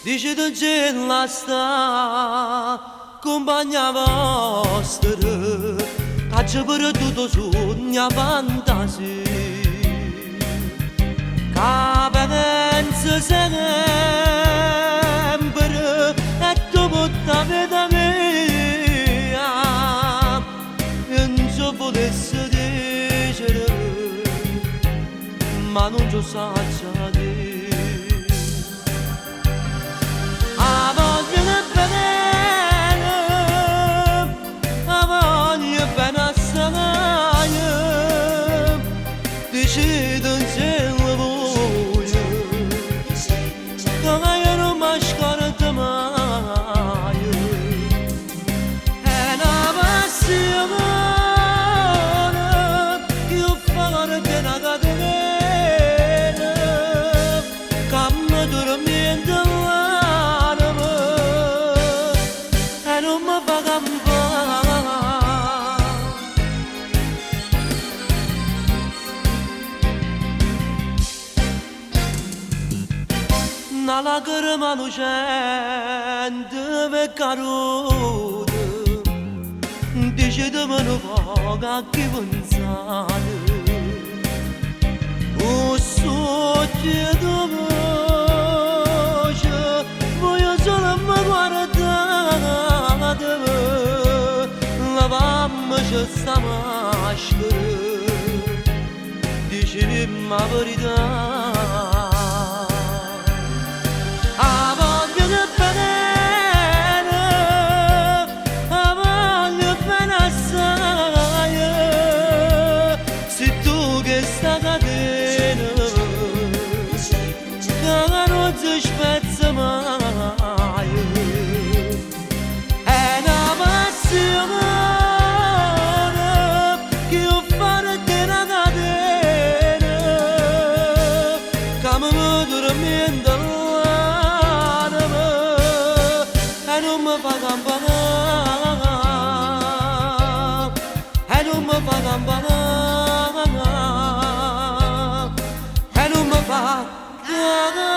Dice la sta compagna vostra caccia per tutto sogna fantasia che pensa sempre e dopo la vita mia non ci potesse dire ma non ci saggio dire. Decido se la voglio che non mi scordo mai è una passione che fa che una catena che mi dormiente l'anima e non mi fa campare. Una lacrima lucente e caruta dice di me ne paga chi pensare o sogno di voce voglio solo mi guardare lavammi c'è sta maschera dice la verità. Questa catena che non si spezza mai è una passione che io farò di una catena che mi dormiente l'anima e non mi fa campare e non mi fa campare. Ah,